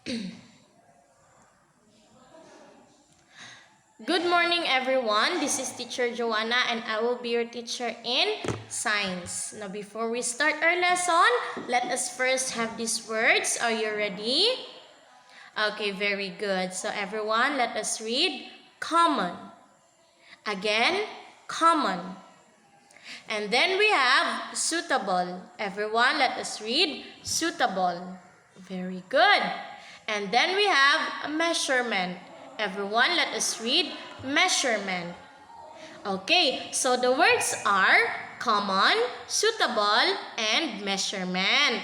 Good morning, everyone. This is Teacher Joanna, and I will be your teacher in science. Now, before we start our lesson, let us first have these words. Are you ready? Okay, very good. So, everyone, let us read common. Again, common. And then we have suitable. Everyone, let us read suitable. Very good. And then we have measurement. Everyone, let us read measurement. Okay, so the words are common, suitable, and measurement.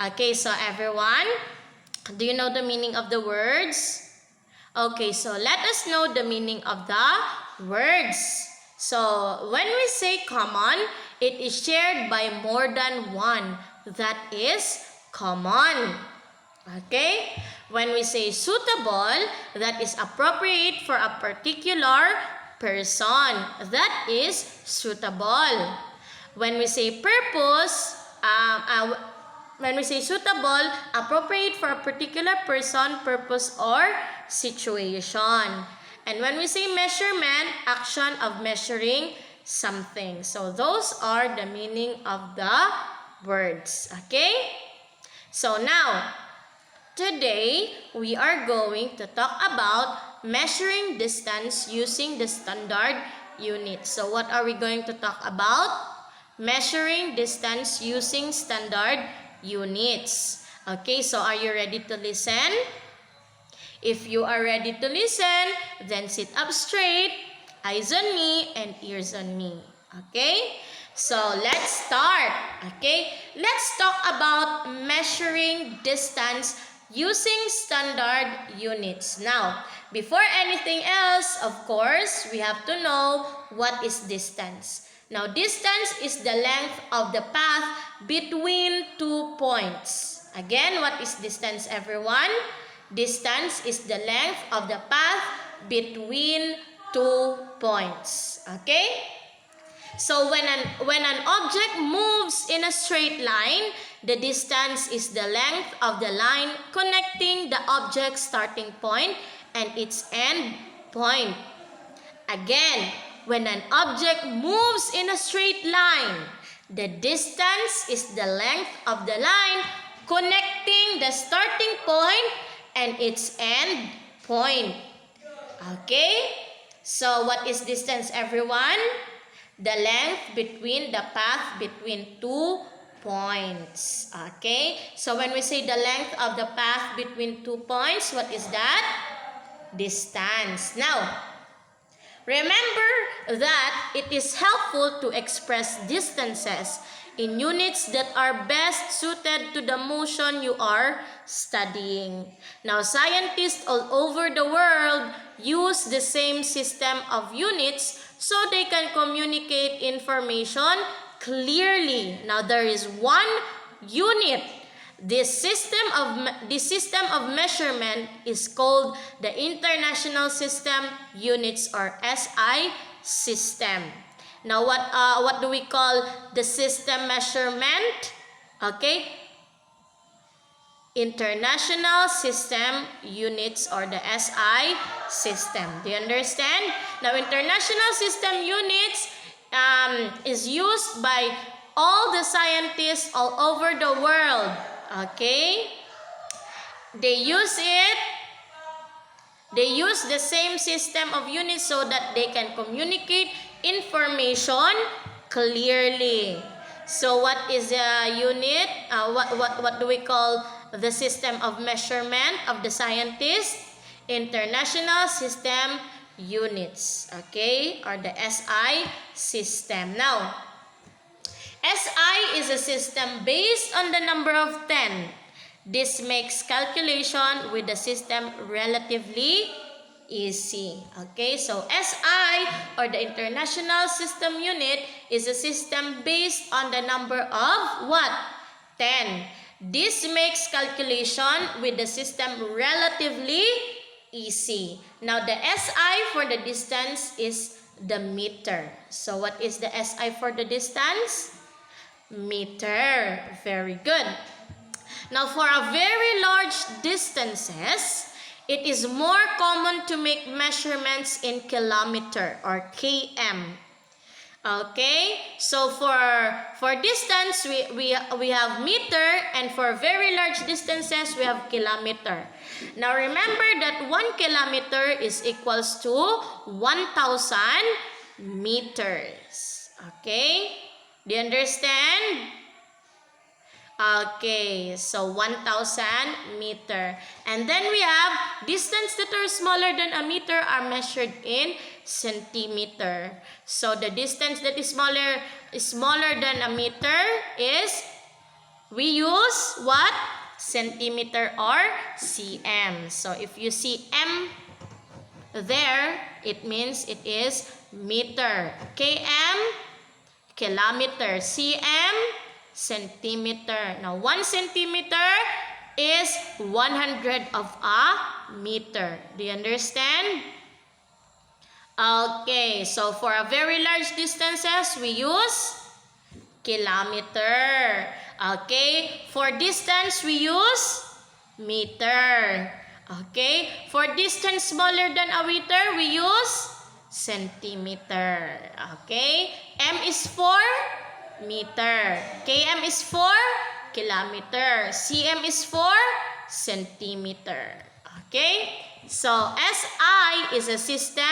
Okay, so everyone, do you know the meaning of the words? Okay, so let us know the meaning of the words. So, when we say common, it is shared by more than one. That is common. Okay? When we say suitable, that is appropriate for a particular person. That is suitable. When we say purpose, when we say suitable, appropriate for a particular person, purpose, or situation. And when we say measurement, action of measuring something. So those are the meaning of the words. Okay? So now, today we are going to talk about measuring distance using the standard unit. So what are we going to talk about? Measuring distance using standard units. Okay, so are you ready to listen? If you are ready to listen, then sit up straight, eyes on me, and ears on me. Okay? So let's start. Okay? Let's talk about measuring distance using standard units. Now, before anything else, of course, we have to know what is distance. Now, distance is the length of the path between 2 points. Again, what is distance, everyone? Distance is the length of the path between 2 points. Okay? So when an object moves in a straight line, the distance is the length of the line connecting the object's starting point and its end point. Again, when an object moves in a straight line, the distance is the length of the line connecting the starting point and its end point. Okay? So what is distance, everyone? The length between the path between 2 points. Okay? So when we say the length of the path between 2 points, what is that? Distance. Now, remember that it is helpful to express distances in units that are best suited to the motion you are studying. Now, scientists all over the world use the same system of units so they can communicate information clearly. Now, there is one unit. This system of measurement is called the International System Units, or SI system. Now, what do we call the system measurement? Okay, International System Units, or the SI system. Do you understand? Now, International System Units is used by all the scientists all over the world. Okay? They use the same system of units so that they can communicate information clearly. So what is a unit? What do we call the system of measurement of the scientists? International System Units. Okay? Or the SI system. Now, SI is a system based on the number of 10. This makes calculation with the system relatively easy. Okay, so SI, or the International System Unit, is a system based on the number of what? 10. This makes calculation with the system relatively easy. Now, the SI for the distance is the meter. So, what is the SI for the distance? Meter. Very good. Now, for a very large distances, it is more common to make measurements in kilometer or km. Okay, so for distance we have meter, and for very large distances we have kilometer. Now remember that 1 kilometer is equals to 1,000 meters. Okay, do you understand? Okay, so 1,000 meter. And then we have distance that are smaller than a meter are measured in centimeter. So the distance that is smaller than a meter is, we use what? Centimeter or cm. So if you see m there, it means it is meter. Km, kilometer. Cm, centimeter. Now 1 centimeter is 100 of a meter. Do you understand? Okay, so for a very large distances we use kilometer. Okay, for distance we use meter. Okay, for distance smaller than a meter we use centimeter. Okay, m is for meter, km is for kilometer, cm is for centimeter. Okay, so SI is a system,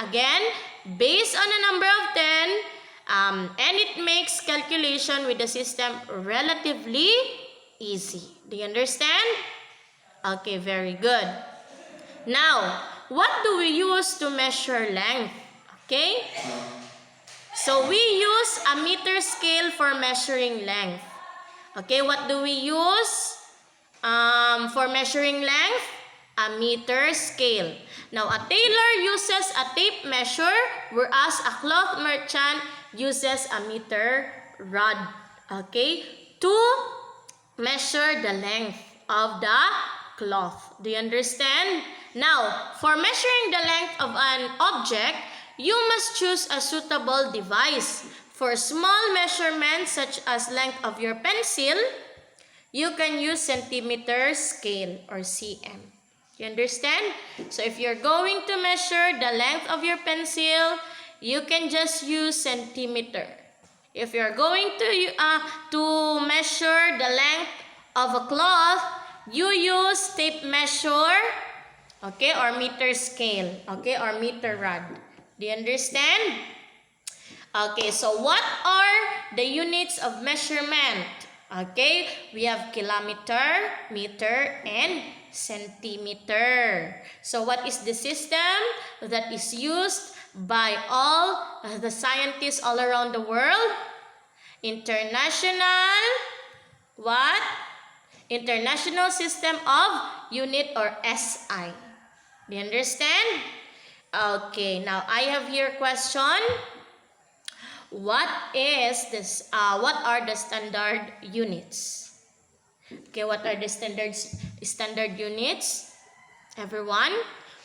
again, based on a number of 10, and it makes calculation with the system relatively easy. Do you understand? Okay, very good. Now, what do we use to measure length? Okay, so we use a meter scale for measuring length. Okay, what do we use for measuring length? A meter scale. Now, a tailor uses a tape measure, whereas a cloth merchant uses a meter rod. Okay, to measure the length of the cloth. Do you understand? Now, for measuring the length of an object, you must choose a suitable device. For small measurements such as length of your pencil, you can use centimeter scale or cm. You understand? So if you're going to measure the length of your pencil, you can just use centimeter. If you're going to measure the length of a cloth, you use tape measure, okay, or meter scale, okay, or meter rod. Do you understand? Okay, so what are the units of measurement? Okay, we have kilometer, meter, and centimeter. So what is the system that is used by all the scientists all around the world? International, what? International System of Unit, or SI. Do you understand? Okay, now I have here question. What is this? What are the standard units? Okay, what are the standard units? Everyone,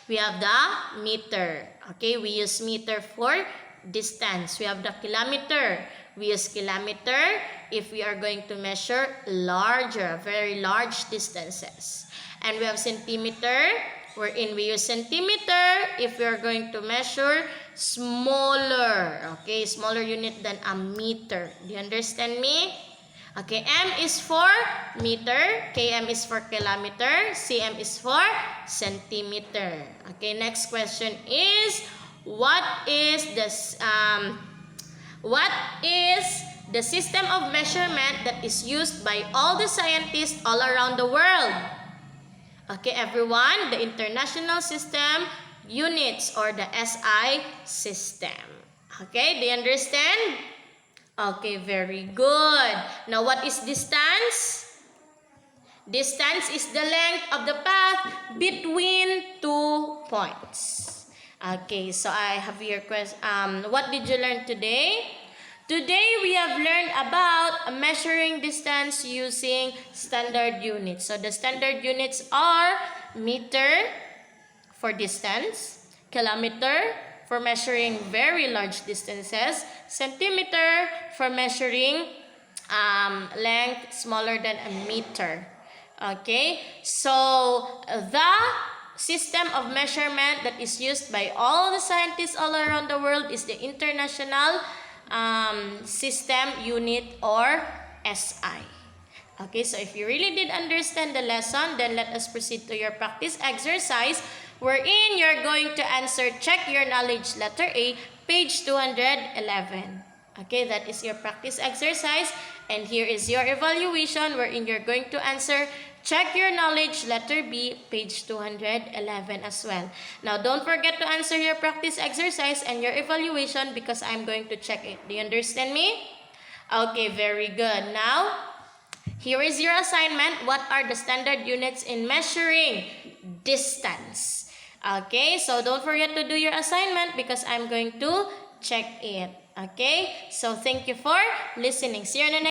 we have the meter. Okay, we use meter for distance. We have the kilometer. We use kilometer if we are going to measure larger, very large distances. And we have centimeter, wherein we use centimeter if we are going to measure smaller, okay, smaller unit than a meter. Do you understand me? Okay, m is for meter, km is for kilometer, cm is for centimeter. Okay, next question is, what is the system of measurement that is used by all the scientists all around the world? Okay, everyone, the International System Units, or the SI system. Okay, do you understand? Okay, very good. Now, what is distance? Distance is the length of the path between 2 points. Okay, so I have your question. What did you learn today? Today, we have learned about measuring distance using standard units. So, the standard units are meter for distance, kilometer for measuring very large distances, centimeter for measuring length smaller than a meter. Okay, so the system of measurement that is used by all the scientists all around the world is the International System Unit, or SI. Okay, so if you really did understand the lesson, then let us proceed to your practice exercise, wherein you're going to answer check your knowledge, letter A, page 211. Okay, that is your practice exercise, and here is your evaluation, wherein you're going to answer check your knowledge, letter B, page 211 as well. Now, don't forget to answer your practice exercise and your evaluation because I'm going to check it. Do you understand me? Okay, very good. Now, here is your assignment. What are the standard units in measuring distance? Okay, so don't forget to do your assignment because I'm going to check it. Okay, so thank you for listening. See you in the next